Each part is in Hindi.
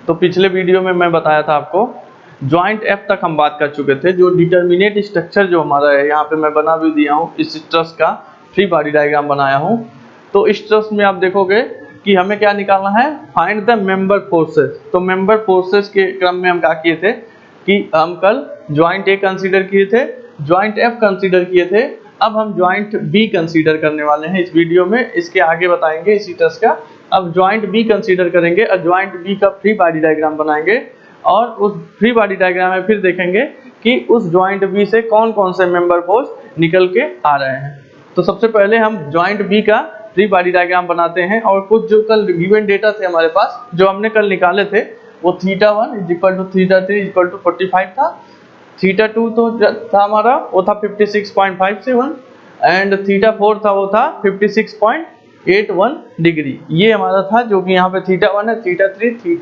तो पिछले वीडियो में मैं बताया था आपको ज्वाइंट एफ तक हम बात कर चुके थे। जो डिटर्मिनेट स्ट्रक्चर जो हमारा है, यहाँ पे मैं बना भी दिया हूँ, इस ट्रस का फ्री बॉडी डायग्राम बनाया हूँ। तो इस ट्रस में आप देखोगे कि हमें क्या निकालना है, फाइंड द मेंबर फोर्सेस। तो मेंबर फोर्सेस के क्रम में हम क्या किए थे कि हम कल ज्वाइंट ए कंसीडर किए थे, ज्वाइंट एफ कंसीडर किए थे। अब हम ज्वाइंट बी कंसीडर करने वाले हैं इस वीडियो में, इसके आगे बताएंगे इसी ट्रस का। अब ज्वाइंट बी कंसीडर करेंगे और ज्वाइंट बी का फ्री बॉडी डायग्राम बनाएंगे और उस फ्री बॉडी डायग्राम में फिर देखेंगे कि उस ज्वाइंट बी से कौन कौन से मेंबर फोर्स निकल के आ रहे हैं। तो सबसे पहले हम ज्वाइंट बी का फ्री बॉडी डायग्राम बनाते हैं और कुछ जो कल गिवन डेटा थे हमारे पास, जो हमने कल निकाले थे, वो θ1 = θ3 = 45 था, θ2 तो था हमारा, वो था 56.57 एंड θ4 था, वो था 56.81 डिग्री। ये हमारा था, जो कि यहाँ पे θ1 है, θ3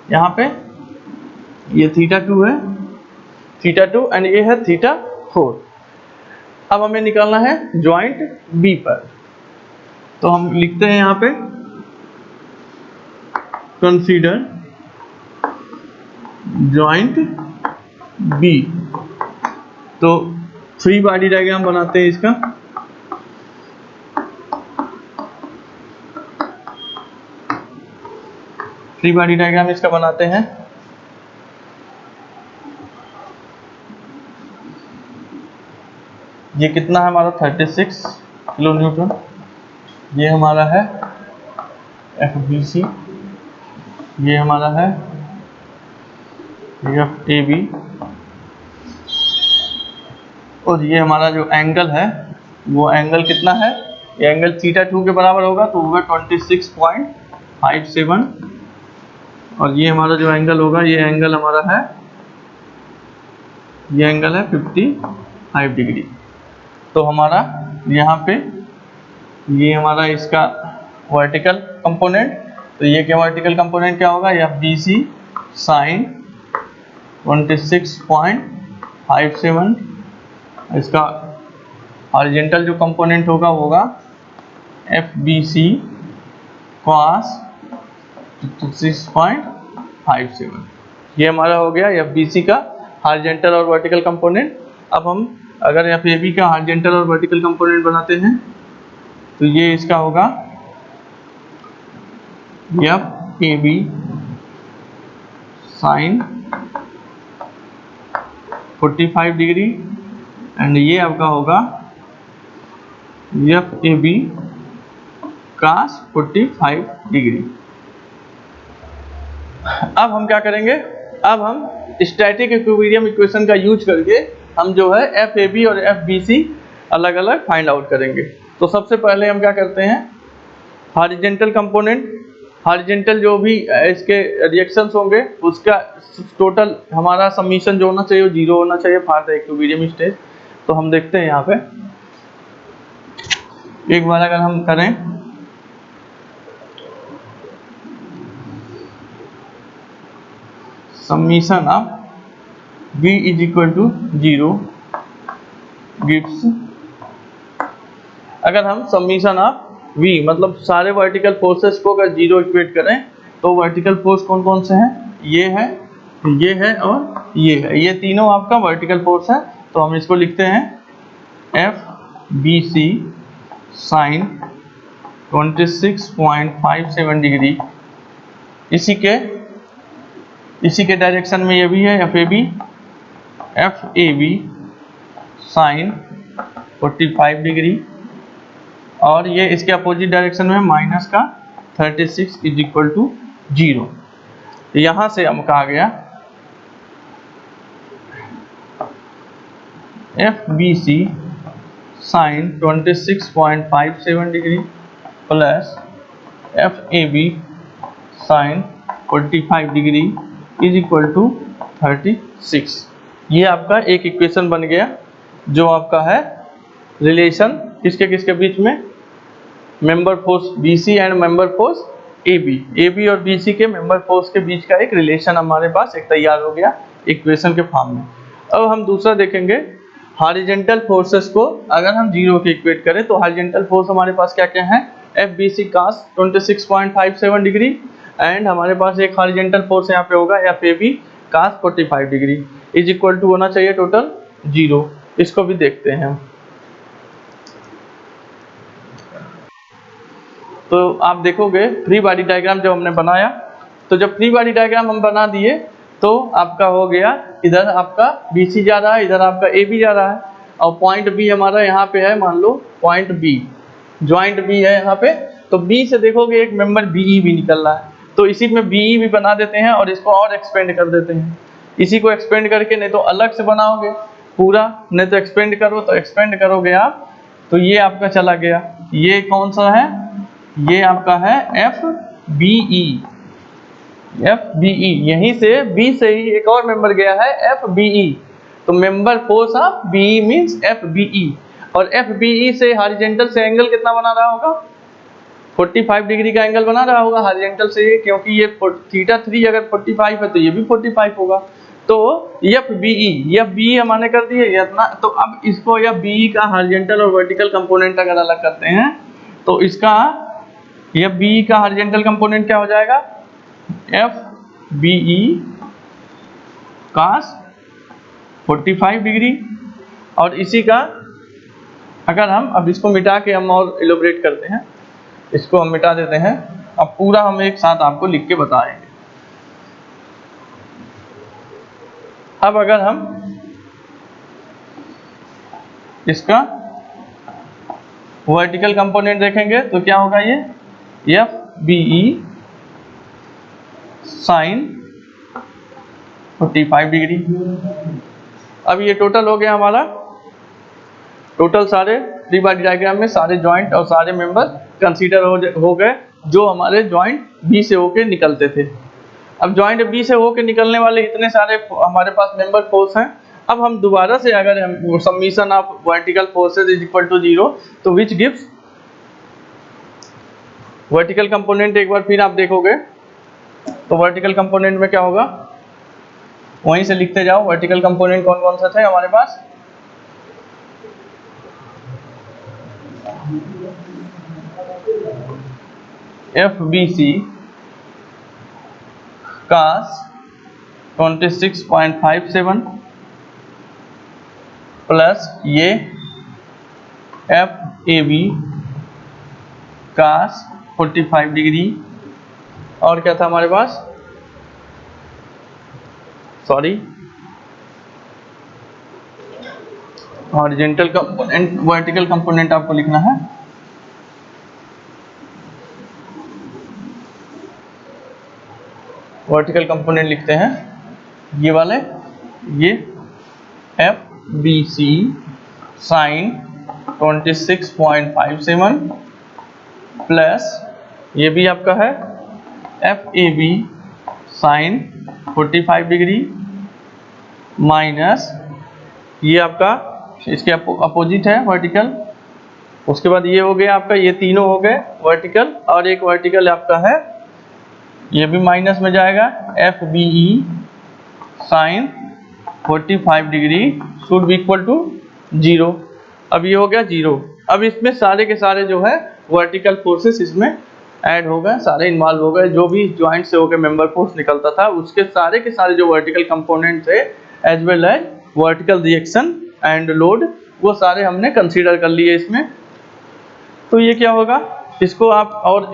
यहाँ पे ये θ2 है, θ2 एंड ये है θ4। अब हमें निकालना है ज्वाइंट बी पर। तो हम लिखते हैं यहाँ पे कंसीडर ज्वाइंट बी। तो फ्री बॉडी डायग्राम बनाते हैं इसका। फ्री बॉडी डायग्राम इसका बनाते हैं। ये कितना है हमारा 36 किलो न्यूटन। ये हमारा है FBC, ये हमारा है FAB, और ये हमारा जो एंगल है वो एंगल कितना है, ये एंगल θ2 के बराबर होगा, तो होगा 26.57। और ये हमारा जो एंगल होगा, ये एंगल हमारा है, ये एंगल है 55 डिग्री। तो हमारा यहाँ पे ये हमारा इसका वर्टिकल कंपोनेंट, तो ये क्या वर्टिकल कंपोनेंट क्या होगा, FBC साइन 26.57। इसका हॉरिजॉन्टल जो कंपोनेंट होगा वो होगा FBC cos 26.57। ये हमारा हो गया FBC का हॉरिजॉन्टल और वर्टिकल कंपोनेंट। अब हम अगर FAB का हॉरिजॉन्टल और वर्टिकल कंपोनेंट बनाते हैं तो ये इसका होगा FAB साइन 45 डिग्री एंड ये आपका होगा FAB cos 45 डिग्री। अब हम क्या करेंगे, अब हम स्टैटिक इक्विलिब्रियम इक्वेशन का यूज करके हम जो है FAB और FBC अलग अलग फाइंड आउट करेंगे। तो सबसे पहले हम क्या करते हैं, हॉरिजॉन्टल कंपोनेंट, हॉरिजॉन्टल जो भी इसके रिएक्शंस होंगे उसका टोटल हमारा समीशन जो होना चाहिए वो 0 होना चाहिए फॉर द इक्विलिब्रियम स्टेज। तो हम देखते हैं यहाँ पे एक बार अगर हम करें, समीशन ऑफ V = 0 गिव्स, अगर हम समीशन ऑफ V मतलब सारे वर्टिकल फोर्सेस को अगर 0 इक्वेट करें तो वर्टिकल फोर्स कौन कौन से हैं, ये है और ये है, ये तीनों आपका वर्टिकल फोर्स है। तो हम इसको लिखते हैं FBC साइन 26.57 डिग्री। इसी के डायरेक्शन में ये भी है FAB साइन 45 डिग्री, और ये इसके अपोजिट डायरेक्शन में माइनस का 36 = 0। यहाँ से हम कहा गया FBC sine 26.57 degree plus FAB sine 45 degree = 36। ये आपका एक इक्वेशन बन गया, जो आपका है रिलेशन किसके किसके बीच में, member force BC and member force AB और BC के मेंबर फोर्स के बीच का एक रिलेशन हमारे पास एक तैयार हो गया इक्वेशन के फॉर्म में। अब हम दूसरा देखेंगे, हॉरिजॉन्टल फोर्सेस को अगर हम 0 के इक्वेट करें तो हॉरिजॉन्टल फोर्स हमारे पास क्या क्या है, FBC cos 26.57 डिग्री एंड हमारे पास एक हॉरिजॉन्टल फोर्स यहाँ पे होगा FAB cos 45 degree is equal to होना चाहिए टोटल 0। इसको भी देखते हैं। तो आप देखोगे फ्री बॉडी डायग्राम जब हमने बनाया, तो जब फ्री बॉडी डायग्राम हम बना दिए तो आपका हो गया, इधर आपका BC जा रहा है, इधर आपका AB जा रहा है, और पॉइंट B हमारा यहाँ पे है, मान लो पॉइंट B, ज्वाइंट B है यहाँ पे। तो B से देखोगे एक मेंबर BE भी निकल रहा है, तो इसी में BE भी बना देते हैं और इसको और एक्सपेंड कर देते हैं। इसी को एक्सपेंड करके नहीं तो अलग से बनाओगे पूरा, नहीं तो एक्सपेंड करो, तो एक्सपेंड करोगे आप तो ये आपका चला गया, ये कौन सा है, ये आपका है FBE। यहीं से B से ही एक और मेंबर गया है FBE, तो member force of BE means FBE। और FBE से हॉरिजॉन्टल से एंगल कितना बना रहा होगा, 45 डिग्री का एंगल बना रहा होगा हॉरिजॉन्टल से, क्योंकि ये θ3 अगर 45 है तो ये भी 45 होगा। तो FBE हमने कर दिए इतना। तो अब इसको FBE का हॉरिजॉन्टल और वर्टिकल कंपोनेंट अगर अलग करते हैं तो इसका FBE का हॉरिजॉन्टल कंपोनेंट क्या हो जाएगा, FBE cos 45 डिग्री। और इसी का अगर हम अब इसको मिटा के हम और इलोबरेट करते हैं, इसको हम मिटा देते हैं, अब पूरा हम एक साथ आपको लिख के बताएंगे। अब अगर हम इसका वर्टिकल कंपोनेंट देखेंगे तो क्या होगा, ये FBE sin 45 डिग्री। अब ये टोटल हो गया हमारा, टोटल सारे फ्री बॉडी डायग्राम में सारे जॉइंट और सारे मेंबर कंसीडर हो गए जो हमारे जॉइंट B से होके निकलते थे। अब जॉइंट B से होके निकलने वाले इतने सारे हमारे पास मेंबर फोर्स हैं। अब हम दोबारा से अगर हम summation of vertical forces is equal to 0, तो विच गिव्स वर्टिकल कंपोनेंट, एक बार फिर आप देखोगे तो वर्टिकल कंपोनेंट में क्या होगा, वहीं से लिखते जाओ वर्टिकल कंपोनेंट कौन कौन सा थे हमारे पास। FBC cos 26.57 प्लस ये FAB cos 45 डिग्री, और क्या था हमारे पास, sorry horizontal component, vertical component आपको लिखना है। वर्टिकल कंपोनेंट लिखते हैं ये वाले, ये FBC sin 26.57 प्लस ये भी आपका है FAB sin 45 डिग्री माइनस ये आपका इसके अपोजिट है वर्टिकल। उसके बाद ये हो गया आपका, ये तीनों हो गए वर्टिकल, और एक वर्टिकल आपका है ये भी माइनस में जाएगा, FBE sin 45 degree should be equal to 0। अब ये हो गया 0। अब इसमें सारे के सारे जो है वर्टिकल फोर्सेस इसमें ऐड हो गए, सारे इन्वॉल्व हो गए, जो भी ज्वाइंट से होकर मेंबर फोर्स निकलता था उसके सारे के सारे जो वर्टिकल कंपोनेंट थे as well as vertical reaction and load, वो सारे हमने कंसीडर कर लिए इसमें। तो ये क्या होगा, इसको आप और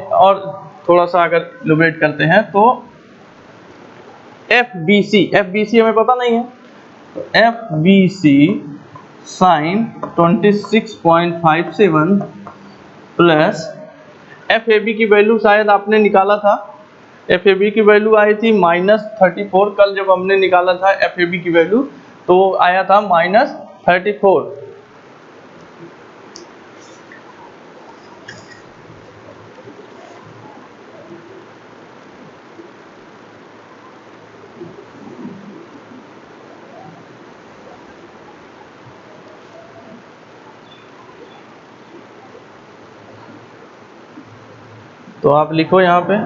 थोड़ा सा अगर इलुस्ट्रेट करते हैं तो FBC हमें पता नहीं है, तो FBC sin 26.57 प्लस FAB की वैल्यू शायद आपने निकाला था, FAB की वैल्यू आई थी -34। कल जब हमने निकाला था FAB की वैल्यू तो आया था -34। तो आप लिखो यहाँ पे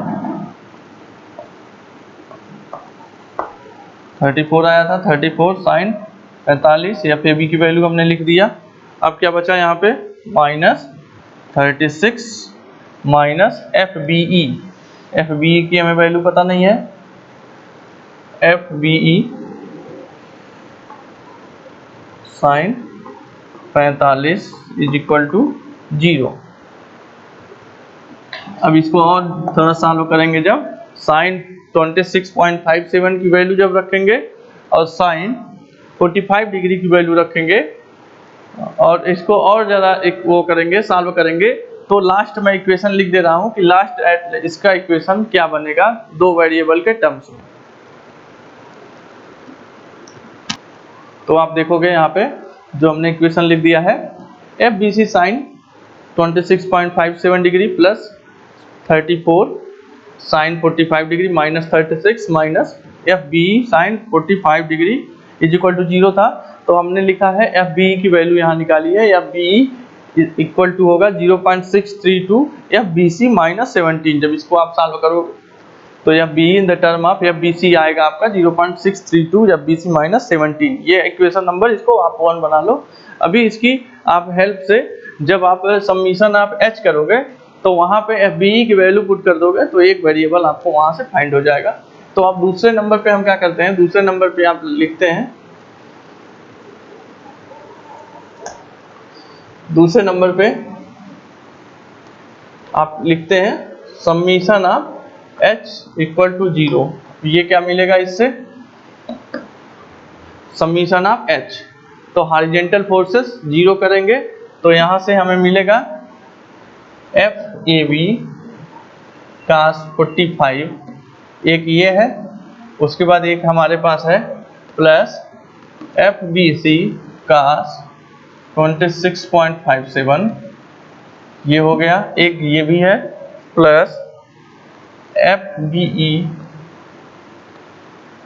34 आया था, 34 sin 45, FAB की वैल्यू हमने लिख दिया। अब क्या बचा यहाँ पे -36 minus FBE, F B E की हमें वैल्यू पता नहीं है, F B E sine 45 is equal to 0। अब इसको और थोड़ा सॉल्व करेंगे, जब साइन 26.57 की वैल्यू जब रखेंगे और साइन 45 डिग्री की वैल्यू रखेंगे और इसको और ज़रा एक वो करेंगे, सॉल्व करेंगे, तो लास्ट में इक्वेशन लिख दे रहा हूँ कि लास्ट इसका इक्वेशन क्या बनेगा दो वेरिएबल के टर्म्स में। तो आप देखोगे यहाँ पे जो हमने इक्वेशन लिख दिया है, F B C sine 26.57 degree plus 34 sine 45 degree minus 36 minus F B E sine 45 degree is equal to 0 था, तो हमने लिखा है एफ बी ई की वैल्यू यहाँ निकाली है, F B E equal to होगा 0.632 एफ बी सी माइनस 17। जब इसको आप सॉल्व करोगे तो F B in the term of F B C आएगा आपका 0.632 एफ बी सी माइनस 17। ये इक्वेशन नंबर, इसको आप 1 बना लो। अभी इसकी आप हेल्प से जब आप समीशन आप एच करोगे तो वहाँ पे एफ बी ई की वैल्यू पुट कर दोगे तो एक वेरिएबल आपको वहाँ से फाइंड हो जाएगा। तो आप दूसरे नंबर पे हम क्या करते हैं, दूसरे नंबर पे आप लिखते हैं, दूसरे नंबर पे आप लिखते हैं summation of h equal to 0। ये क्या मिलेगा इससे, समीशन ऑफ h, तो हॉरिजॉन्टल फोर्सेस 0 करेंगे तो यहाँ से हमें मिलेगा एफ ए बी कास 45, एक ये है, उसके बाद एक हमारे पास है plus F B C cos 26.57, ये हो गया, एक ये भी है plus F B E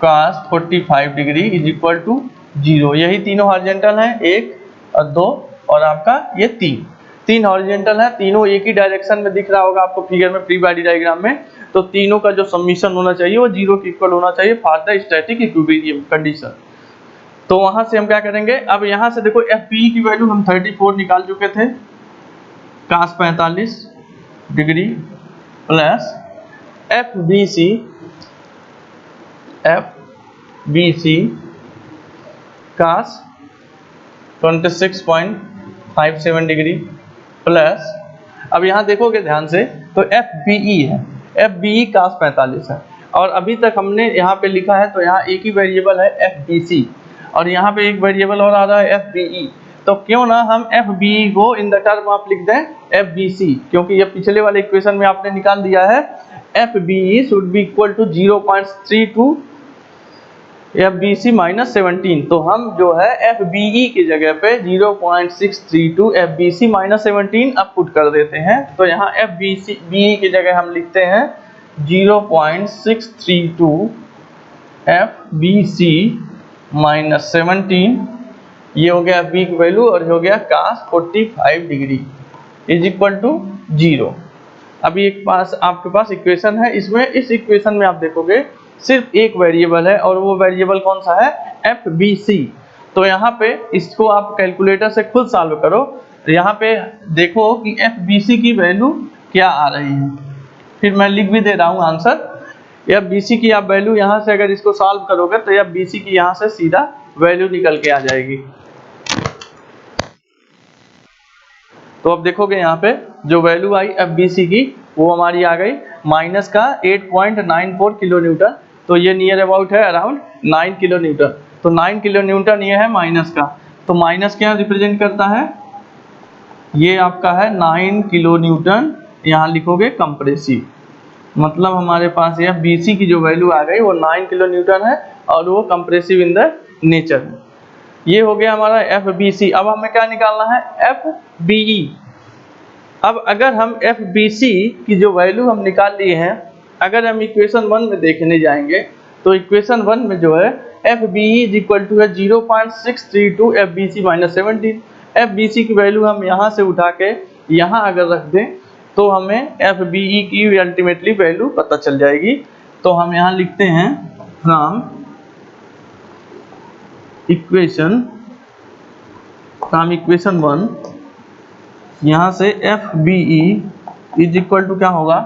cos 45 degree is equal to 0। यही तीनों हॉरिजॉन्टल हैं, 1 और 2 और आपका ये 3 हॉरिजॉन्टल है, तीनों एक ही डायरेक्शन में दिख रहा होगा आपको फिगर में, फ्री बॉडी डायग्राम में। तो तीनों का जो समीशन होना चाहिए वो 0 के इक्वल होना चाहिए for the static equilibrium condition. तो वहां से हम क्या करेंगे, अब यहाँ से देखो एफ बी ई की वैल्यू हम 34 निकाल चुके थे cos 45 degree plus F B C cos 26.57 degree plus, अब यहाँ देखोगे ध्यान से तो एफ बी ई है, एफ बी ई कास 45 है, और अभी तक हमने यहाँ पे लिखा है तो यहाँ एक ही वेरिएबल है एफ बी सी और यहाँ पे एक वेरिएबल और आ रहा है एफ बी ई। तो क्यों ना हम एफ बी ई को इन द टर्म आप लिख दें एफ बी सी, क्योंकि ये पिछले वाले इक्वेशन में आपने निकाल दिया है F B E should be equal to 0.32 F B C minus 17। तो हम जो है एफ बी ई की जगह पे 0.632 एफ बी सी माइनस 17 अब पुट कर देते हैं। तो यहाँ एफ बी ई की जगह हम लिखते हैं 0.632 एफ बी सी माइनस 17, ये हो गया बी की वैल्यू और हो गया कास 45 डिग्री इज इक्वल टू 0। अभी एक पास आपके पास इक्वेशन है, इसमें इस इक्वेशन में आप देखोगे सिर्फ एक वेरिएबल है और वो वेरिएबल कौन सा है, एफ बी सी। तो यहाँ पे इसको आप कैलकुलेटर से खुद सॉल्व करो, यहाँ पे देखो कि एफ बी सी की वैल्यू क्या आ रही है, फिर मैं लिख भी दे रहा हूँ आंसर। एफ बी सी की आप वैल्यू यहाँ से अगर इसको सॉल्व करोगे तो एफ बी सी की यहाँ से सीधा वैल्यू निकल के आ जाएगी। तो अब देखोगे यहाँ पे जो वैल्यू आई एफ बी सी की वो हमारी आ गई माइनस का 8.94 किलो न्यूटन, तो ये नियर अबाउट है अराउंड 9 किलो न्यूटन। तो 9 किलो न्यूटन ये है माइनस का, तो माइनस क्या रिप्रेजेंट करता है, ये आपका है 9 किलो न्यूटन, यहाँ लिखोगे कंप्रेसिव, मतलब हमारे पास एफ बी सी की जो वैल्यू आ गई वो 9 किलो न्यूटन है और वो कंप्रेसिव इन द नेचर है। ये हो गया हमारा एफ बी सी। अब हमें क्या निकालना है, एफ बी ई। अब अगर हम एफ बी सी की जो वैल्यू हम निकाल लिए हैं, अगर हम इक्वेशन 1 में देखने जाएंगे तो इक्वेशन 1 में जो है F B E is equal to है 0.632 F B C minus 17। F B C की वैल्यू हम यहाँ से उठा के यहाँ अगर रख दें तो हमें एफ बी ई की अल्टीमेटली वैल्यू पता चल जाएगी। तो हम यहाँ लिखते हैं फ्रॉम इक्वेशन 1, यहाँ से F B E is equal to क्या होगा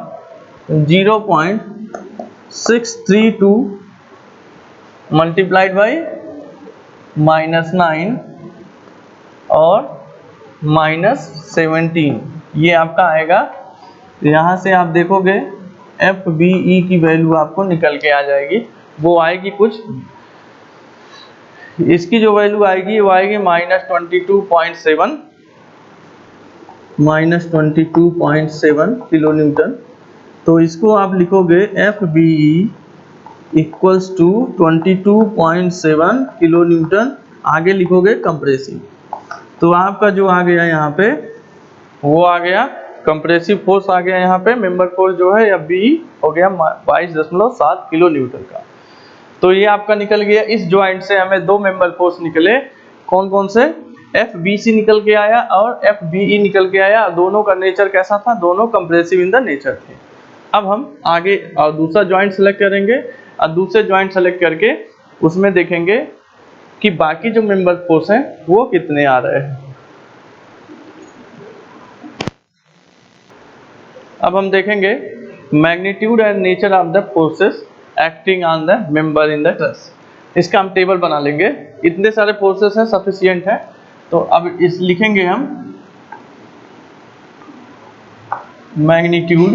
0.632 मल्टीप्लाइड बाई -9 और -17, ये आपका आएगा। यहाँ से आप देखोगे FBE की वैल्यू आपको निकल के आ जाएगी, वो आएगी कुछ, इसकी जो वैल्यू आएगी वो आएगी -22.7 किलो न्यूटन। तो इसको आप लिखोगे FBE equals to 22.7 kilo newton, आगे लिखोगे कंप्रेसिव। तो आपका जो आ गया यहाँ पे वो आ गया कंप्रेसिव फोर्स आ गया यहाँ पे, मेंबर फोर्स जो है FBE हो गया 22.7 किलो न्यूटन का। तो ये आपका निकल गया। इस ज्वाइंट से हमें दो मेंबर फोर्स निकले, कौन कौन से, FBC निकल के आया और FBE निकल के आया। दोनों का नेचर कैसा था, दोनों कंप्रेसिव इन द नेचर थे। अब हम आगे और दूसरा ज्वाइंट सेलेक्ट करेंगे और दूसरे ज्वाइंट सेलेक्ट करके उसमें देखेंगे कि बाकी जो मेंबर फोर्स हैं वो कितने आ रहे हैं। अब हम देखेंगे magnitude and nature of the forces acting on the member in the truss. इसका हम टेबल बना लेंगे, इतने सारे फोर्सेस हैं, सफिशिएंट है। तो अब इस लिखेंगे हम magnitude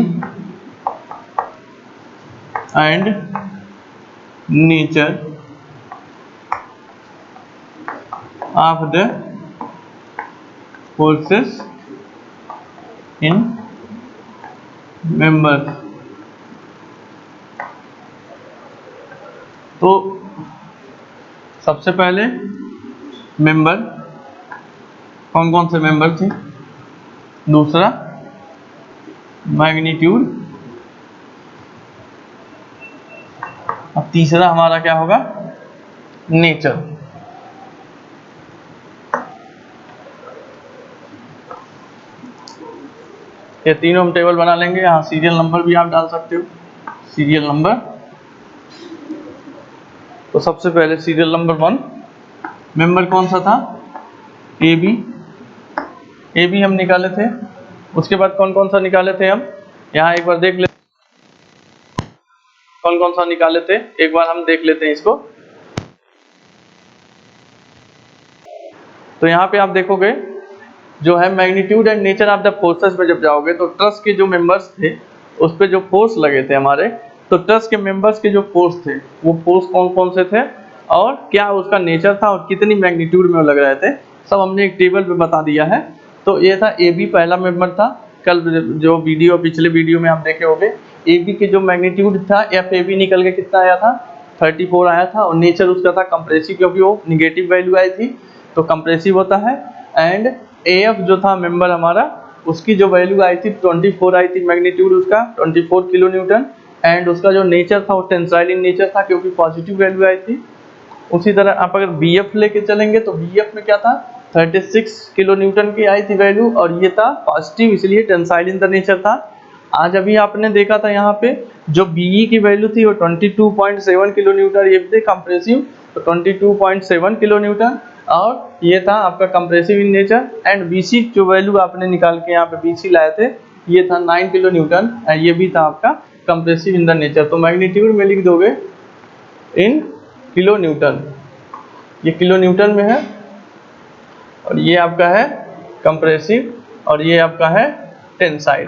and nature of the forces in member. तो सबसे पहले मेंबर, कौन कौन से मेंबर थे, दूसरा मैग्नीट्यूड, अब तीसरा हमारा क्या होगा, नेचर। ये तीनों हम टेबल बना लेंगे। यहाँ सीरियल नंबर भी आप डाल सकते हो, सीरियल नंबर। तो सबसे पहले सीरियल नंबर 1 मेंबर कौन सा था, AB हम निकाले थे। उसके बाद कौन कौन सा निकाले थे हम, यहाँ एक बार देख लेते कौन कौन सा निकाले थे, एक बार हम देख लेते हैं इसको। तो यहाँ पे आप देखोगे जो है magnitude and nature of the forces में जब जाओगे तो ट्रस के जो मेंबर्स थे उस पे जो फोर्स लगे थे हमारे, तो ट्रस के मेंबर्स के जो फोर्स थे वो फोर्स कौन कौन से थे और क्या उसका नेचर था और कितनी मैग्नीट्यूड में वो लग रहे थे, सब हमने एक टेबल पे बता दिया है। तो ये था AB, पहला मेंबर था। कल जो वीडियो, पिछले वीडियो में आप देखे होंगे, AB के जो मैग्नीट्यूड था FAB निकल के कितना आया था, 34 आया था। और नेचर उसका था कंप्रेसिव, क्योंकि वो निगेटिव वैल्यू आई थी तो कंप्रेसिव होता है। एंड AF जो था मेंबर हमारा, उसकी जो वैल्यू आई थी 24 आई थी, मैग्नीट्यूड उसका 24 किलो न्यूटन। एंड उसका जो नेचर था वो टेंसाइल इन नेचर था, क्योंकि पॉजिटिव वैल्यू आई थी। उसी तरह आप अगर BF लेके चलेंगे तो BF में क्या था, 36 किलो न्यूटन की आई थी वैल्यू, और ये था पॉजिटिव, इसलिए टेंसाइल इन द नेचर था। आज अभी आपने देखा था यहाँ पे जो BE की वैल्यू थी वो 22.7 किलो न्यूटन, ये थे कंप्रेसिव, तो 22.7 किलो न्यूटन, और ये था आपका compressive in nature. And BC जो वैल्यू आपने निकाल के यहाँ पे BC लाए थे, ये था 9 किलो न्यूटन, ये भी था आपका कंप्रेसिव इन द नेचर। तो मैग्नीट्यूड में लिख दोगे इन किलो न्यूटन, ये किलो न्यूटन में है, और ये आपका है कंप्रेसिव, और ये आपका है टेंसाइल।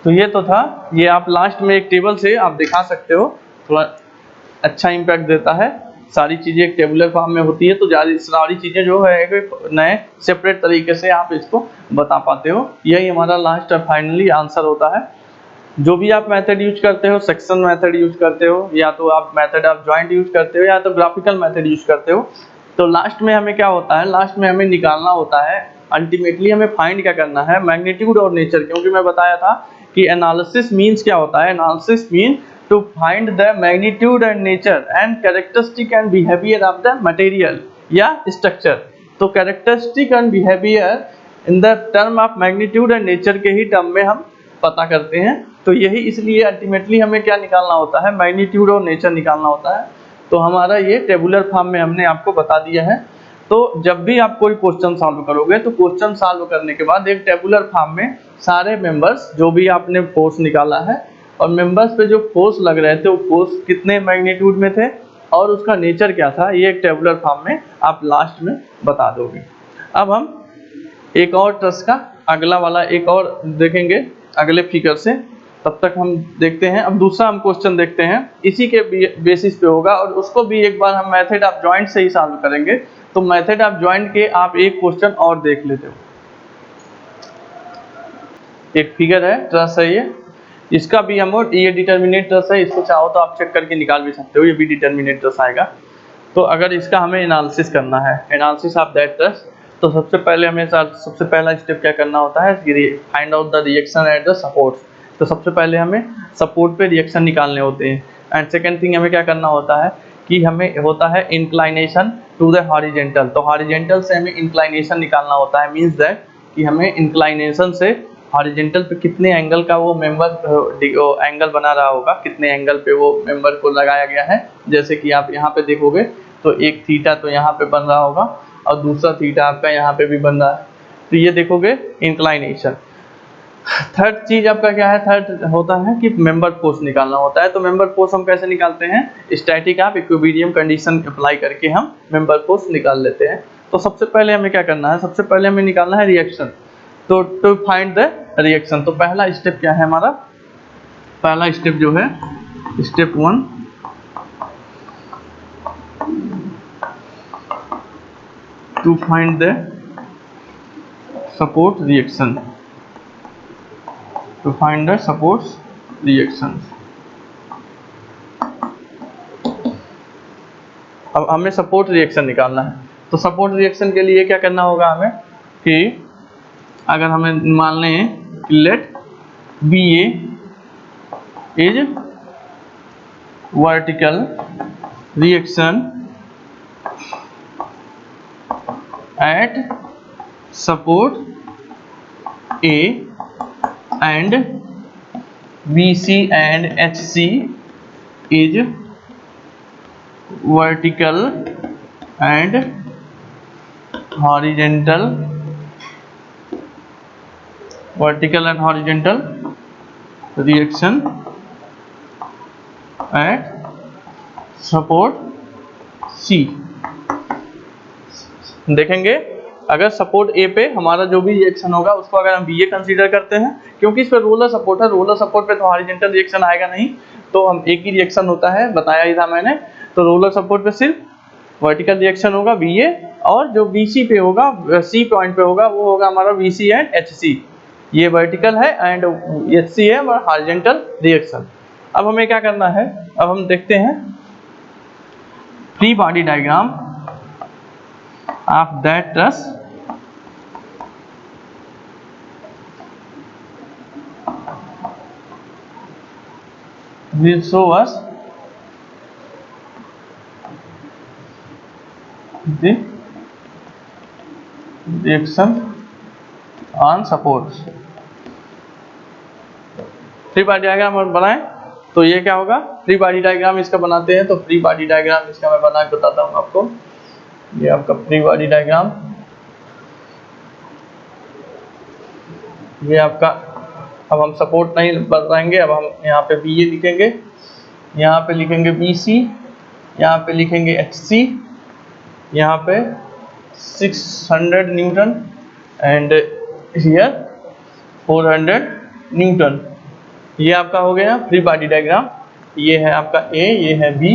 तो ये तो था, ये आप लास्ट में एक टेबल से आप दिखा सकते हो, थोड़ा अच्छा इम्पैक्ट देता है। सारी चीज़ें एक टेबुलर फॉर्म में होती है तो सारी चीज़ें जो है एक नए सेपरेट तरीके से आप इसको बता पाते हो। यही हमारा लास्ट फाइनली आंसर होता है। जो भी आप मेथड यूज करते हो, सेक्शन मेथड यूज करते हो, या तो आप मेथड ऑफ जॉइंट यूज करते हो, या तो ग्राफिकल मेथड यूज करते हो, तो लास्ट में हमें क्या होता है, लास्ट में हमें निकालना होता है, अल्टीमेटली हमें फाइंड क्या करना है, मैग्नीट्यूड और नेचर। क्योंकि मैं बताया था कि एनालिसिस मीन्स क्या होता है, analysis mean to find the magnitude and nature and characteristic and behaviour of the material या स्ट्रक्चर। तो characteristic and behaviour in the term of magnitude and nature के ही टर्म में हम पता करते हैं। तो यही इसलिए अल्टीमेटली हमें क्या निकालना होता है, मैग्नीट्यूड और नेचर निकालना होता है। तो हमारा ये टेबुलर फॉर्म में हमने आपको बता दिया है। तो जब भी आप कोई क्वेश्चन सॉल्व करोगे तो क्वेश्चन सॉल्व करने के बाद एक टेबुलर फॉर्म में सारे मेंबर्स जो भी आपने फोर्स निकाला है और मेंबर्स पे जो फोर्स लग रहे थे वो फोर्स कितने मैग्नीट्यूड में थे और उसका नेचर क्या था, ये एक टेबुलर फॉर्म में आप लास्ट में बता दोगे। अब हम एक और ट्रस का अगला वाला एक और देखेंगे अगले फिगर से, तब तक हम देखते हैं। अब दूसरा हम क्वेश्चन देखते हैं, इसी के बेसिस पे होगा और उसको भी एक बार हम मेथड ऑफ जॉइंट से ही सॉल्व करेंगे। तो मेथड ऑफ जॉइंट के आप एक क्वेश्चन और देख लेते हो। एक फिगर है, ट्रस है ये, इसका भी हम ये डिटर्मिनेट ट्रस है, इसको चाहो तो आप चेक करके निकाल भी सकते हो, ये भी डिटर्मिनेट ट्रस आएगा। तो अगर इसका हमें एनालिसिस करना है, एनालिसिस ऑफ दैट ट्रस, तो सबसे पहला स्टेप क्या करना होता है, find out the reaction at the supports. तो सबसे पहले हमें सपोर्ट पे रिएक्शन निकालने होते हैं। एंड सेकेंड थिंग हमें क्या करना होता है कि हमें होता है इंक्लाइनेशन टू द हॉरिजेंटल। तो हॉरिजेंटल से हमें इंक्लाइनेशन निकालना होता है, मीन्स दैट कि हमें इंक्लाइनेशन से हॉरिजेंटल पे कितने एंगल का वो मेंबर एंगल बना रहा होगा, कितने एंगल पे वो मेंबर को लगाया गया है। जैसे कि आप यहाँ पे देखोगे तो एक थीटा तो यहाँ पे बन रहा होगा और दूसरा थीटा आपका यहाँ पे भी बन रहा है। तो ये देखोगे इंक्लाइनेशन। थर्ड चीज आपका क्या है, थर्ड होता है कि मेंबर फोर्स निकालना होता है। तो मेंबर फोर्स हम कैसे निकालते हैं, static of equilibrium condition apply करके हम मेंबर फोर्स निकाल लेते हैं। तो सबसे पहले हमें क्या करना है, सबसे पहले हमें निकालना है रिएक्शन। तो टू फाइंड द रिएक्शन, तो पहला स्टेप क्या है हमारा, पहला स्टेप जो है step 1, to find the support reaction, to find the supports reactions। अब हमें सपोर्ट रिएक्शन निकालना है। तो सपोर्ट रिएक्शन के लिए क्या करना होगा हमें कि अगर हमें मान लें let B A is vertical reaction at support A and BC and HC is vertical and horizontal reaction at support C। देखेंगे अगर सपोर्ट ए पे हमारा जो भी रिएक्शन होगा उसको अगर हम बी ए कंसीडर करते हैं, क्योंकि इस पर रोलर सपोर्ट है, रोलर सपोर्ट पे तो हॉरिजॉन्टल रिएक्शन आएगा नहीं, तो हम एक ही रिएक्शन होता है, बताया ही था मैंने। तो रोलर सपोर्ट पे सिर्फ वर्टिकल रिएक्शन होगा बी ए, और जो बी सी पे होगा, सी पॉइंट पे होगा, वो होगा हमारा B C and H C. ये वर्टिकल है एंड एच सी है हमारा हॉरिजॉन्टल रिएक्शन। अब हमें क्या करना है, अब हम देखते हैं free body diagram of that truss will show us the reaction on supports। Free body diagram हम बनाएं तो ये क्या होगा, फ्री बॉडी डायग्राम इसका बनाते हैं। तो फ्री बॉडी डायग्राम इसका मैं बना के बताता हूँ आपको। ये आपका फ्री बॉडी डायग्राम, ये आपका, अब हम सपोर्ट नहीं बताएंगे, अब हम यहाँ पे बी ए लिखेंगे, यहाँ पे लिखेंगे बी सी, यहाँ पे लिखेंगे एच सी, यहाँ पे 600 न्यूटन एंड हियर 400 न्यूटन। ये आपका हो गया फ्री बॉडी डायग्राम। ये है आपका ए, ये है बी,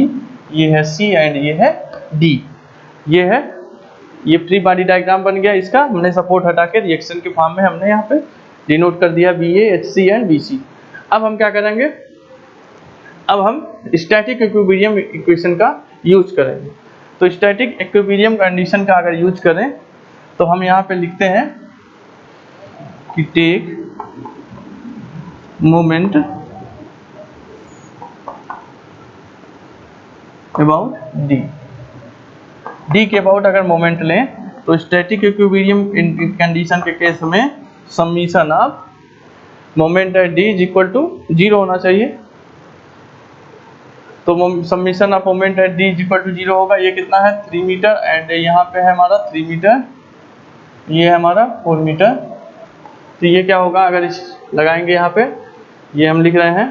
ये है सी एंड ये है डी। ये है, ये फ्री बॉडी डायग्राम बन गया। इसका हमने सपोर्ट हटा के रिएक्शन के फॉर्म में हमने यहाँ पे डिनोट कर दिया B A, H C and B C. अब हम क्या करेंगे, अब हम स्टैटिक इक्विलिब्रियम इक्वेशन का यूज करेंगे। तो स्टैटिक इक्विलिब्रियम कंडीशन का अगर यूज करें तो हम यहाँ पे लिखते हैं कि take moment about D. D के अबाउट अगर मोमेंट लें तो स्टैटिक इक्विलिब्रियम कंडीशन के केस में summation of moment at D is equal to 0 होना चाहिए। तो summation of moment at D is equal to 0 होगा। ये कितना है 3 मीटर एंड यहाँ पे है हमारा 3 मीटर, ये है हमारा 4 मीटर। तो ये क्या होगा अगर इस लगाएंगे यहाँ पे, ये हम लिख रहे हैं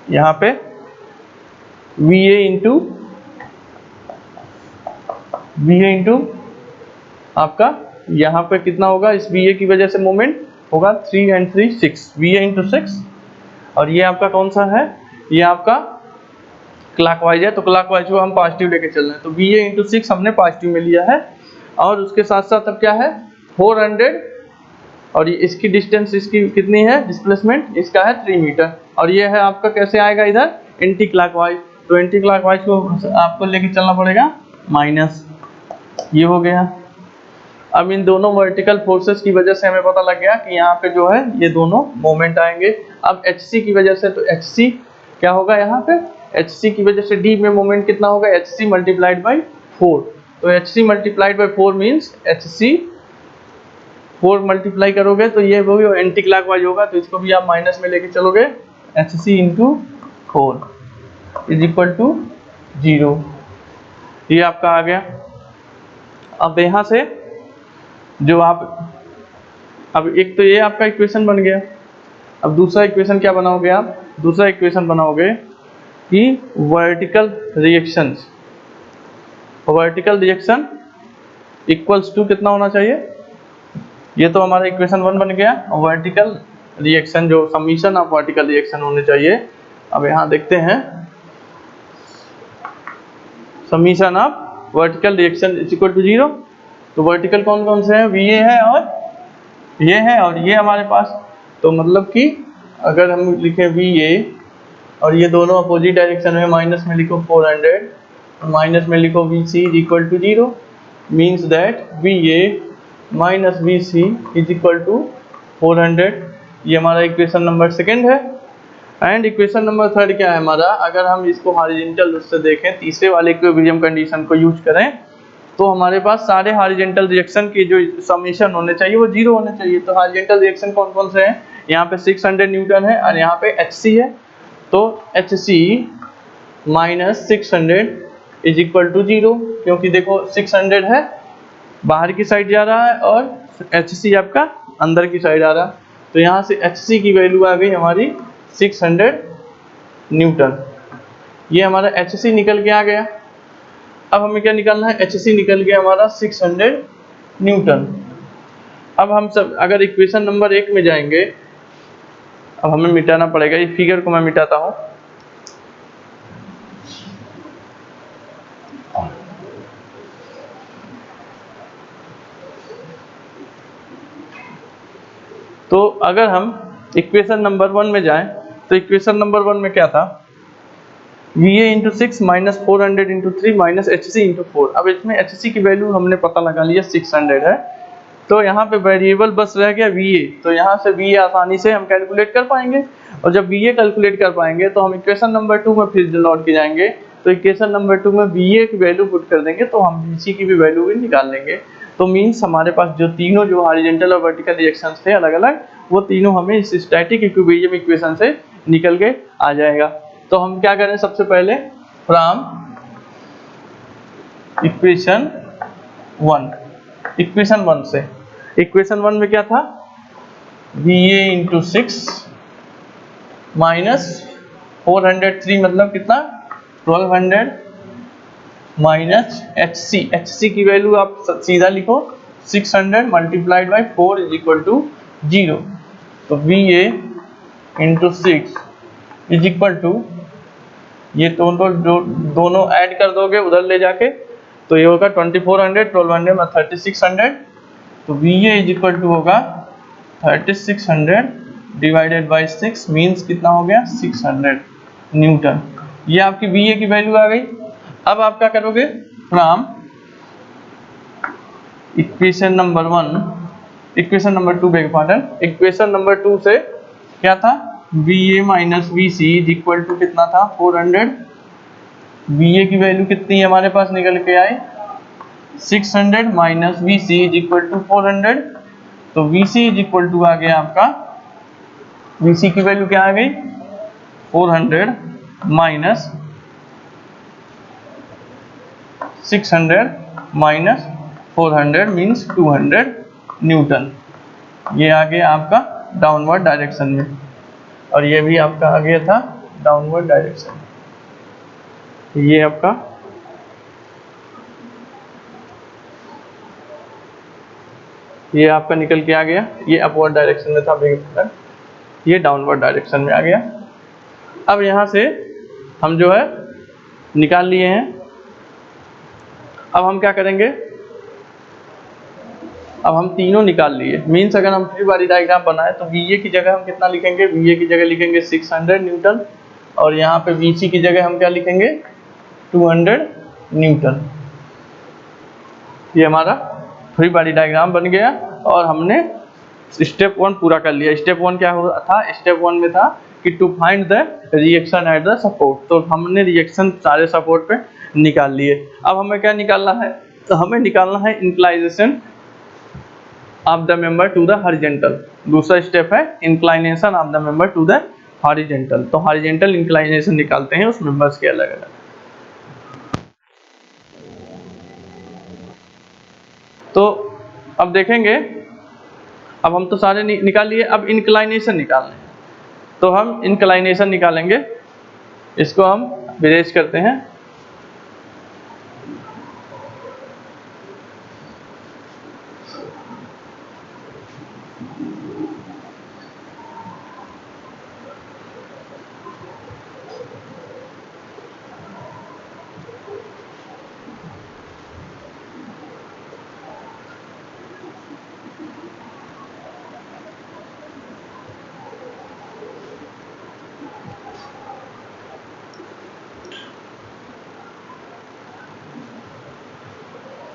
यहाँ पे VA इंटू आपका यहाँ पे कितना होगा, इस VA की वजह से मोमेंट होगा 3 and 3 6, VA इंटू 6। और ये आपका कौन सा है, ये आपका क्लॉकवाइज है, तो क्लॉकवाइज को हम पॉजिटिव लेके चल रहे हैं, तो VA इंटू 6 हमने पॉजिटिव में लिया है। और उसके साथ साथ अब क्या है 400, और ये इसकी डिस्टेंस इसकी कितनी है डिस्प्लेसमेंट, इसका है 3 मीटर। और ये है आपका कैसे आएगा इधर एंटी क्लॉकवाइज, तो एंटी क्लॉकवाइज को आपको लेके चलना पड़ेगा माइनस, ये हो गया। अब इन दोनों वर्टिकल फोर्सेस की वजह से हमें पता लग गया कि यहाँ पे जो है ये दोनों मोमेंट आएंगे। अब HC की वजह से, तो HC क्या होगा यहाँ पे, HC की वजह से D में मोमेंट कितना होगा HC मल्टीप्लाइड बाई 4, तो HC multiplied by 4 means HC 4 multiply करोगे तो ये वो एंटी क्लॉकवाइज होगा, तो इसको भी आप माइनस में लेके चलोगे, HC into 4 is equal to 0, ये आपका आ गया। अब यहाँ से जो आप, अब एक तो ये आपका इक्वेशन बन गया। अब दूसरा इक्वेशन क्या बनाओगे आप, दूसरा इक्वेशन बनाओगे कि वर्टिकल रिएक्शन इक्वल्स टू कितना होना चाहिए, ये तो हमारा इक्वेशन 1 बन गया। वर्टिकल रिएक्शन जो समीशन ऑफ वर्टिकल रिएक्शन होने चाहिए, अब यहाँ देखते हैं summation of vertical reaction is equal to 0। तो वर्टिकल कौन कौन से हैं, VA है और ये है और ये हमारे पास, तो मतलब कि अगर हम लिखें VA और ये दोनों अपोजिट डायरेक्शन में, माइनस में लिखो 400 माइनस में लिखो VC is equal to 0, means that VA minus VC is equal to 400। ये हमारा इक्वेशन नंबर 2 है। एंड इक्वेशन नंबर 3 क्या है हमारा, अगर हम इसको हॉरिजॉन्टल रूप से देखें, तीसरे वाले इक्विलिब्रियम कंडीशन को यूज करें, तो हमारे पास सारे हॉरिजॉन्टल रिएक्शन की जो समीशन होने चाहिए वो 0 होने चाहिए। तो हॉरिजॉन्टल रिएक्शन कौन कौन से हैं, यहाँ पे 600 न्यूटन है और यहाँ पे HC है, तो HC minus 600 is equal to 0, क्योंकि देखो 600 है बाहर की साइड जा रहा है और HC आपका अंदर की साइड आ रहा है, तो यहाँ से HC की वैल्यू आ गई हमारी 600 न्यूटन। ये हमारा HC निकल के आ गया। अब हमें क्या निकालना है, HC निकल गया हमारा 600 न्यूटन। अब हम सब अगर इक्वेशन नंबर 1 में जाएंगे, अब हमें मिटाना पड़ेगा, ये फिगर को मैं मिटाता हूँ। तो अगर हम इक्वेशन नंबर 1 में जाएं, तो इक्वेशन नंबर 1 में क्या था, VA into 6 minus 400 into 3 minus HC into 4। अब इसमें HC की वैल्यू हमने पता लगा लिया 600 है, तो यहाँ पे वेरिएबल बस रह गया VA, तो यहाँ से VA आसानी से हम कैलकुलेट कर पाएंगे। और जब VA कैलकुलेट कर पाएंगे तो हम इक्वेशन नंबर 2 में फिर लौट के जाएंगे, तो इक्वेशन नंबर 2 में VA की वैल्यू पुट कर देंगे तो हम VC की भी वैल्यू भी निकाल लेंगे। तो मीन्स हमारे पास जो तीनों जो हॉरिजॉन्टल और वर्टिकल रिएक्शंस थे अलग अलग, वो तीनों हमें इस स्टैटिक इक्विलिब्रियम इक्वेशन से निकल के आ जाएगा। तो हम क्या करें, सबसे पहले फ्रॉम इक्वेशन 1 से, इक्वेशन 1 में क्या था, VA इंटू 6 माइनस 403 मतलब कितना 1200 माइनस HC की वैल्यू आप सीधा लिखो 600 multiplied by 4 is equal to 0। तो VA into 6 is equal to, ये दोनों ऐड कर दोगे उधर ले जाके, तो ये होगा 2400 1200 में 3600, तो VA इज इक्वल टू होगा 3600 डिवाइडेड बाई 6 मीन्स कितना हो गया 600 न्यूटन। ये आपकी VA की वैल्यू आ गई। अब आप क्या करोगे, from equation number 1 equation number 2 beg pardon, equation number 2 से क्या था, VA minus VC is equal to कितना था 400, VA की वैल्यू कितनी हमारे पास निकल के आई 600 minus VC is equal to 400, तो VC इज इक्वल टू आ गया आपका, VC की वैल्यू क्या आ गई 400 माइनस 600 माइनस 400 मीन्स 200 न्यूटन। ये आ गया आपका डाउनवर्ड डायरेक्शन में, और ये भी आपका आ गया था डाउनवर्ड डायरेक्शन। ये आपका निकल के आ गया, ये अपवर्ड डायरेक्शन में था वेग, ये डाउनवर्ड डायरेक्शन में आ गया। अब यहाँ से हम जो है निकाल लिए हैं। अब हम क्या करेंगे, अब हम तीनों निकाल लिए, मीन्स अगर हम फ्री बॉडी डायग्राम बनाए तो VA की जगह हम कितना लिखेंगे, VA की जगह लिखेंगे 600 न्यूटन, और यहाँ पे VC की जगह हम क्या लिखेंगे 200 न्यूटन। ये हमारा फ्री बॉडी डायग्राम बन गया, और हमने स्टेप 1 पूरा कर लिया। स्टेप 1 क्या हुआ था, स्टेप 1 में था कि to find the reaction at the support, तो हमने रिएक्शन सारे सपोर्ट पे निकाल लिए। अब हमें क्या निकालना है, तो हमें निकालना है inclination of the member to the horizontal. दूसरा स्टेप है inclination of the member to the horizontal. तो हॉरिजॉन्टल इंक्लाइनेशन निकालते हैं उस मेंबर्स के अलग अलग। तो अब देखेंगे, अब हम तो सारे निकाल लिए, अब इंक्लाइनेशन निकालने हैं। तो हम इंक्लाइनेशन निकालेंगे, इसको हम विरेज करते हैं।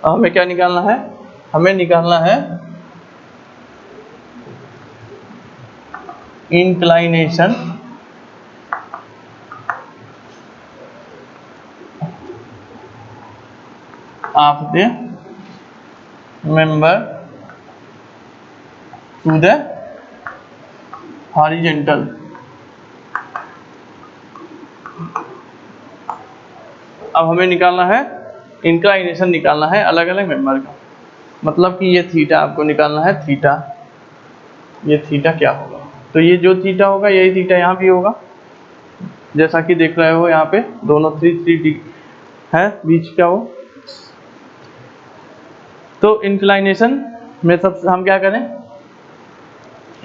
हमें क्या निकालना है, हमें निकालना है inclination of the member to the horizontal. अब हमें निकालना है इंक्लाइनेशन, निकालना है अलग अलग मेंबर का, मतलब कि ये थीटा आपको निकालना है, थीटा, ये थीटा क्या होगा, तो ये जो थीटा होगा यही थीटा यहाँ भी होगा, जैसा कि देख रहे हो यहाँ पे दोनों 3 है बीच का वो। तो इंक्लाइनेशन में सबसे हम क्या करें,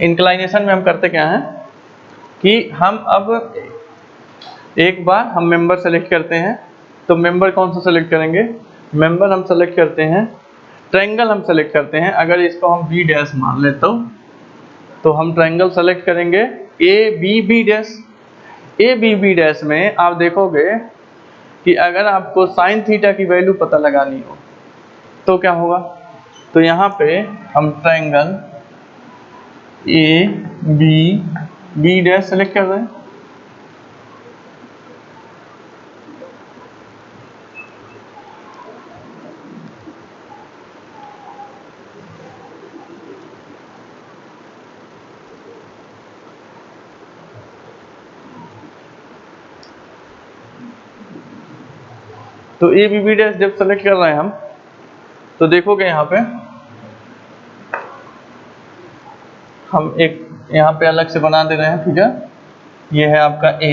इंक्लाइनेशन में हम करते क्या हैं कि हम अब एक बार हम मेंबर सेलेक्ट करते हैं। तो मेंबर कौन सा सेलेक्ट करेंगे, मेंबर हम सेलेक्ट करते हैं, ट्रायंगल हम सेलेक्ट करते हैं। अगर इसको हम बी डैश मान ले तो हम ट्रायंगल सेलेक्ट करेंगे A B B dash. A B B dash में आप देखोगे कि अगर आपको साइन थीटा की वैल्यू पता लगानी हो तो क्या होगा, तो यहाँ पे हम triangle A B B dash select कर रहे हैं। तो ए बी बी डैश जब सेलेक्ट कर रहे हैं हम, तो देखोगे यहाँ पे हम एक यहाँ पे अलग से बना दे रहे हैं फिगर। ये है आपका ए,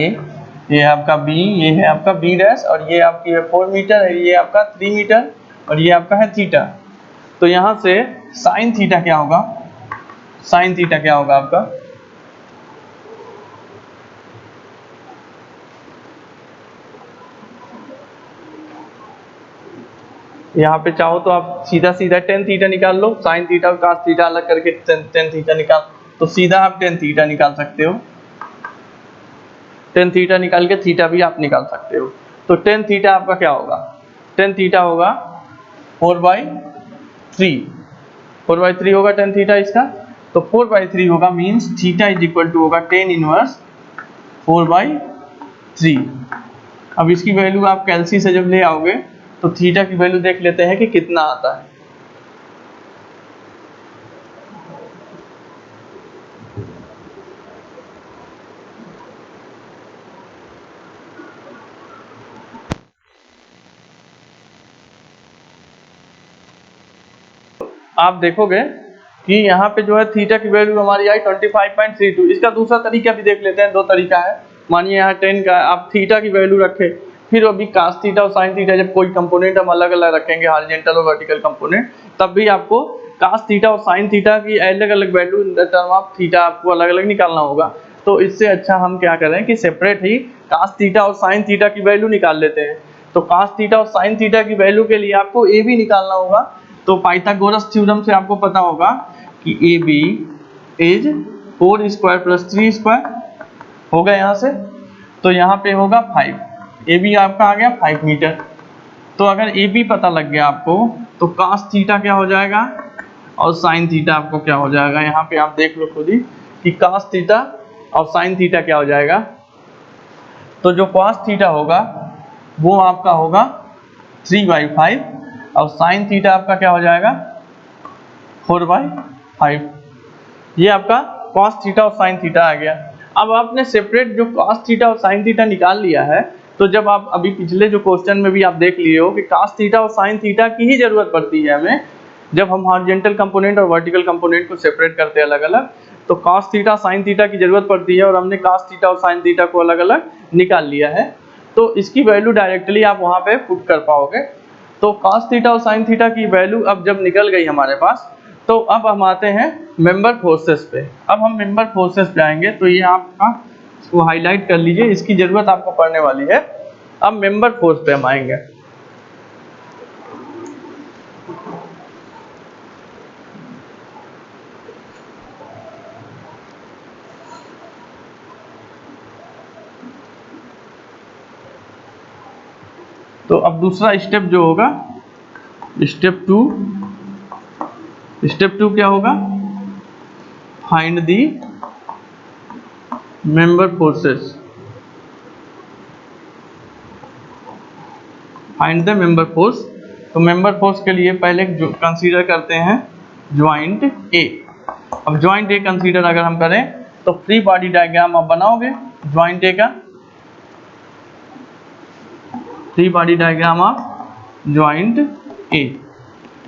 ये है आपका बी, ये है आपका बी डैश, और ये आपकी है 4 मीटर है, ये आपका 3 मीटर, और ये आपका है थीटा। तो यहाँ से साइन थीटा क्या होगा, साइन थीटा क्या होगा आपका, यहाँ पे चाहो तो आप सीधा सीधा टेन थीटा निकाल लो, साइन थीटा और कास थीटा अलग करके टेन थीटा निकाल, तो सीधा आप टेन थीटा निकाल सकते हो। टेन थीटा निकाल के थीटा भी आप निकाल सकते हो। तो टेन थीटा आपका क्या होगा, टेन थीटा होगा 4/3, 4/3 होगा टेन थीटा इसका। तो 4/3 होगा, means theta is equal to होगा टेन इनवर्स 4/3। अब इसकी वैल्यू आप कैलसी से जब ले आओगे तो थीटा की वैल्यू देख लेते हैं कि कितना आता है। आप देखोगे कि यहाँ पे जो है थीटा की वैल्यू हमारी आई 25.32। इसका दूसरा तरीका भी देख लेते हैं, दो तरीका है। मानिए यहाँ 10 का आप थीटा की वैल्यू रखे, फिर अभी कास थीटा और साइन थीटा जब कोई कंपोनेंट हम अलग अलग रखेंगे, हॉरिजॉन्टल और वर्टिकल कंपोनेंट, तब भी आपको कास थीटा और साइन थीटा की अलग अलग value in the term of theta आपको अलग अलग निकालना होगा। तो इससे अच्छा हम क्या करें कि सेपरेट ही कास थीटा और साइन थीटा की वैल्यू निकाल लेते हैं। तो कास थीटा और साइन थीटा की वैल्यू के लिए आपको ए बी निकालना होगा। तो पाइथागोरस थ्योरम से आपको पता होगा कि A B is 4 square plus 3 square होगा यहाँ से, तो यहाँ पे होगा 5, ए बी आपका आ गया 5 मीटर। तो अगर ए बी पता लग गया आपको, तो कास थीटा क्या हो जाएगा और साइन थीटा आपको क्या हो जाएगा। यहाँ पे आप देख लो खुद ही कि कास थीटा और साइन थीटा क्या हो जाएगा। तो जो कास थीटा होगा वो आपका होगा 3/5 और साइन थीटा आपका क्या हो जाएगा 4/5। ये आपका कॉस थीटा और साइन थीटा आ गया। अब आपने सेपरेट जो कॉस थीटा और साइन थीटा निकाल लिया है, तो जब आप अभी पिछले जो क्वेश्चन में भी आप देख लिए हो कि कॉस थीटा और साइन थीटा की ही जरूरत पड़ती है हमें, जब हम हॉरिजॉन्टल कंपोनेंट और वर्टिकल कंपोनेंट को सेपरेट करते हैं अलग अलग, तो कॉस थीटा साइन थीटा की जरूरत पड़ती है और हमने कॉस थीटा और साइन थीटा को अलग अलग निकाल लिया है। तो इसकी वैल्यू डायरेक्टली आप वहां पे पुट कर पाओगे। तो कॉस थीटा और साइन थीटा की वैल्यू अब जब निकल गई हमारे पास, तो अब हम आते हैं मेंबर फोर्सेस पे। अब हम मेंबर फोर्सेस पे आएंगे, तो ये आपका इसको हाईलाइट कर लीजिए, इसकी जरूरत आपको पड़ने वाली है। अब मेंबर फोर्स पे हम आएंगे। तो अब दूसरा स्टेप जो होगा, स्टेप टू क्या होगा, find the member forces, find the member force. तो मेंबर फोर्स के लिए पहले जो कंसीडर करते हैं ज्वाइंट ए। अब ज्वाइंट ए कंसीडर अगर हम करें, तो फ्री बॉडी डायग्राम आप बनाओगे ज्वाइंट ए का, free body diagram of joint A.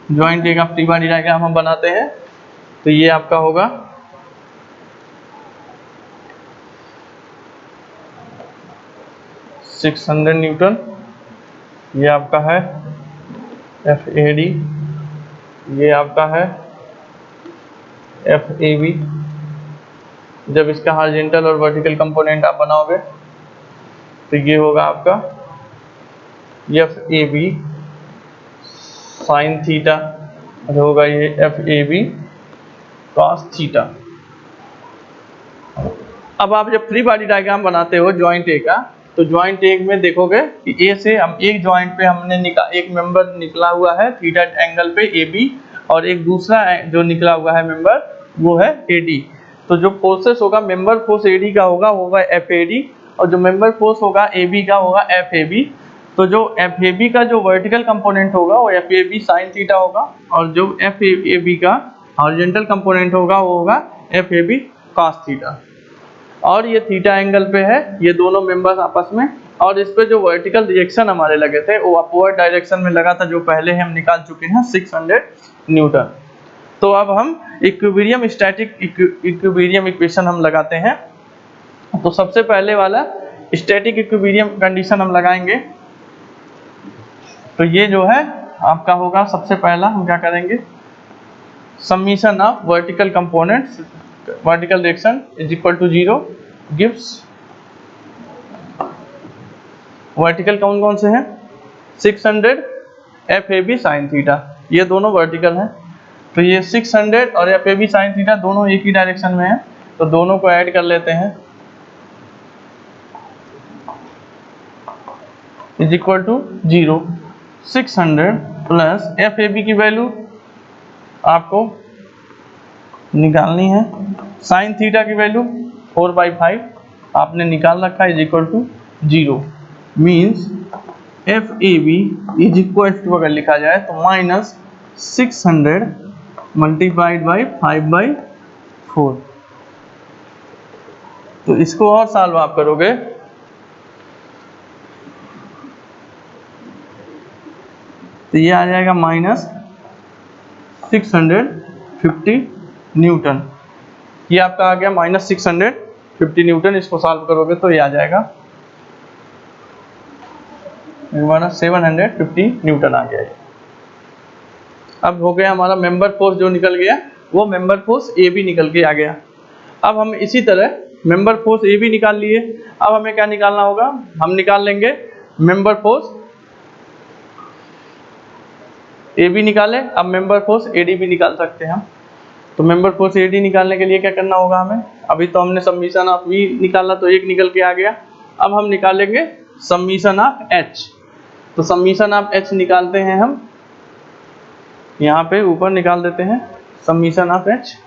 Joint A का फ्री बॉडी डायग्राम हम बनाते हैं, तो ये आपका होगा 600 न्यूटन, ये आपका है FAD, ये आपका है FAB। जब इसका हॉरिजॉन्टल और वर्टिकल कंपोनेंट आप बनाओगे, तो ये होगा आपका FAB साइन थीटा, होगा ये FAB कॉस थीटा। अब आप जब फ्री बॉडी डायग्राम बनाते हो ज्वाइंट ए का, तो ज्वाइंट ए में देखोगे कि ए से हम एक ज्वाइंट पे हमने एक मेंबर निकला हुआ है थीटा एंगल पे AB, और एक दूसरा जो निकला हुआ है मेंबर वो है AD। तो जो फोर्सेस होगा मेंबर फोर्स AD का होगा FAD, और जो मेंबर फोर्स होगा AB का होगा FAB। तो जो FAB का जो वर्टिकल कंपोनेंट होगा वो FAB साइन थीटा होगा, और जो FAB का हॉरिजॉन्टल कंपोनेंट होगा वो होगा FAB कॉस थीटा। और ये थीटा एंगल पे है ये दोनों मेंबर्स आपस में, और इस पे जो वर्टिकल रिएक्शन हमारे लगे थे वो अपवर्ड डायरेक्शन में लगा था, जो पहले हम निकाल चुके हैं 600 न्यूटन। तो अब हम इक्विलिब्रियम स्टैटिक इक्विलिब्रियम इक्वेशन हम लगाते हैं। तो सबसे पहले वाला स्टैटिक इक्विलिब्रियम कंडीशन हम लगाएंगे। तो ये जो है आपका होगा, सबसे पहला हम क्या करेंगे, summation of vertical components vertical direction is equal to 0 gives vertical कौन कौन से हैं 600 FAB साइन थीटा, ये दोनों वर्टिकल हैं। तो ये 600 और FAB साइन थीटा दोनों एक ही डायरेक्शन में है, तो दोनों को ऐड कर लेते हैं, is equal to 0। 600 plus FAB की वैल्यू आपको निकालनी है, साइन थीटा की वैल्यू 4/5 आपने निकाल रखा है, is equal to 0। Means FAB is equal to अगर लिखा जाए तो -600 मल्टीप्लाइड बाई 5/4। तो इसको और सॉल्व आप करोगे तो ये आ जाएगा 650 न्यूटन। ये आपका आ गया -650 न्यूटन। इसको सॉल्व करोगे तो ये आ जाएगा 750 न्यूटन आ गया ये। अब हो गया हमारा मेंबर फोर्स जो निकल गया, वो मेंबर फोर्स ए बी निकल के आ गया। अब हम इसी तरह मेंबर फोर्स ए बी निकाल लिए। अब हमें क्या निकालना होगा, हम निकाल लेंगे मेंबर फोर्स ए बी निकाले, अब मेंबर फोर्स ए डी भी निकाल सकते हैं हम। तो मेंबर फोर्स ए डी निकालने के लिए क्या करना होगा हमें, अभी तो हमने समीशन ऑफ वी निकाला तो एक निकल के आ गया। अब हम निकालेंगे समीशन ऑफ एच। तो समीशन ऑफ एच निकालते हैं हम, यहाँ पे ऊपर निकाल देते हैं समीशन ऑफ एच।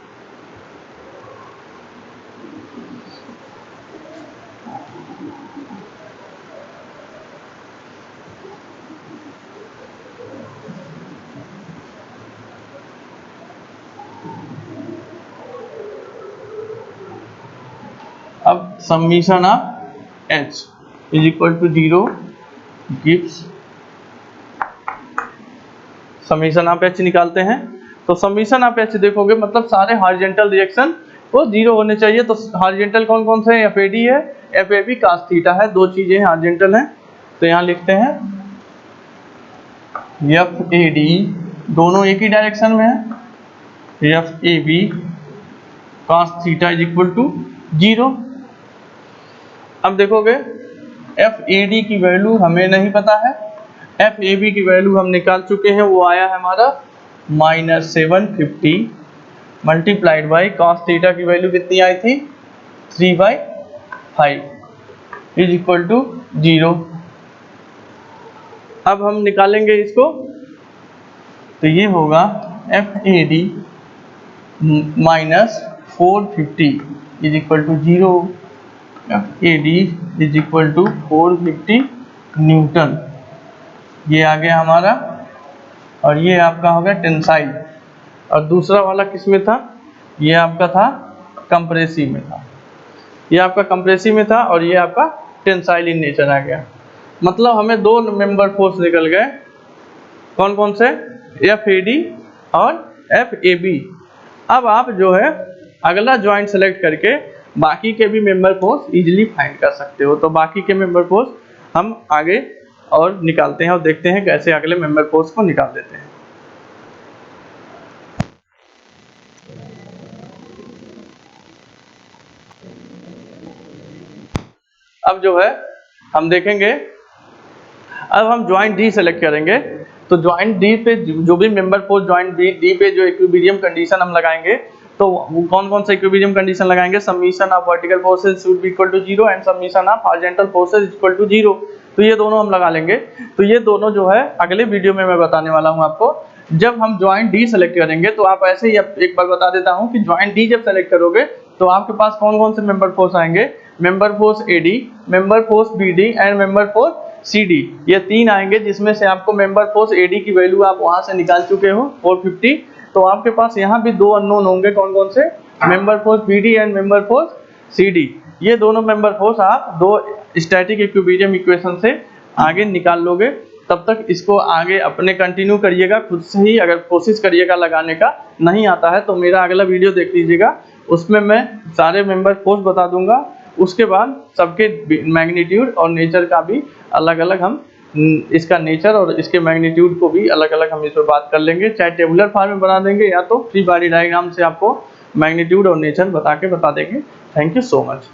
अब summation of H is equal to 0 gives, summation of H निकालते हैं। तो समीशन ऑफ एच देखोगे मतलब सारे हॉरिजॉन्टल रिएक्शन वो 0 होने चाहिए। तो हॉरिजॉन्टल कौन कौन से हैं, एफ ए डी है, F A B cos theta है, दो चीजें हॉरिजॉन्टल हैं। तो यहाँ लिखते हैं एफ ए डी दोनों एक ही डायरेक्शन में है, F A B cos theta is equal to 0। अब देखोगे एफ ए डी की वैल्यू हमें नहीं पता है, एफ ए बी की वैल्यू हम निकाल चुके हैं, वो आया है हमारा -750 मल्टीप्लाइड बाई cos थीटा की वैल्यू कितनी आई थी 3/5 इज इक्वल टू 0। अब हम निकालेंगे इसको, तो ये होगा F A D -450 is equal to 0। F A D is equal to 450 newton, ये आ गया हमारा। और ये आपका हो गया टेंसाइल, और दूसरा वाला किस में था, ये आपका था कंप्रेसिव में था, ये आपका कंप्रेसिव में था और ये आपका टेंसाइल इन नेचर आ गया। मतलब हमें दो मेंबर फोर्स निकल गए, कौन कौन से, एफ ए डी और एफ ए बी। अब आप जो है अगला ज्वाइंट सेलेक्ट करके बाकी के भी मेंबर फोर्स इजीली फाइंड कर सकते हो। तो बाकी के मेंबर फोर्स हम आगे और निकालते हैं और देखते हैं कैसे अगले मेंबर फोर्स को निकाल देते हैं। अब जो है हम देखेंगे, अब हम ज्वाइंट डी सेलेक्ट करेंगे। तो ज्वाइंट डी पे जो भी मेंबर फोर्स ज्वाइंट डी पे जो इक्विलिब्रियम कंडीशन हम लगाएंगे, तो वो कौन कौन सा इक्विलिब्रियम कंडीशन लगाएंगे, submission of vertical forces should be equal to 0 and submission of horizontal forces equal to 0। तो ये दोनों हम लगा लेंगे। तो ये दोनों जो है अगले वीडियो में मैं बताने वाला हूँ आपको। जब हम ज्वाइंट डी सेलेक्ट करेंगे तो आप ऐसे ही एक बार बता देता हूँ कि ज्वाइंट डी जब सेलेक्ट करोगे तो आपके पास कौन कौन से मेंबर फोर्स आएंगे, member force A D, member force B D and member force C D, ये तीन आएंगे, जिसमें से आपको मेंबर फोर्स ए डी की वैल्यू आप वहां से निकाल चुके हो 450। तो आपके पास यहाँ भी दो अननोन होंगे, कौन कौन से, member force B D and member force C D. ये दोनों मेंबर फोर्स आप दो स्टैटिक इक्विलिब्रियम इक्वेशन से आगे निकाल लोगे। तब तक इसको आगे अपने कंटिन्यू करिएगा खुद से ही, अगर कोशिश करिएगा लगाने का, नहीं आता है तो मेरा अगला वीडियो देख लीजिएगा, उसमें मैं सारे मेंबर फोर्स बता दूंगा। उसके बाद सबके मैग्नीट्यूड और नेचर का भी अलग अलग हम इसका नेचर और इसके मैग्नीट्यूड को भी अलग अलग हम इस पर बात कर लेंगे, चाहे टेबुलर फॉर्म में बना देंगे या तो फ्री बॉडी डायग्राम से आपको मैग्नीट्यूड और नेचर बता देंगे। Thank you so much.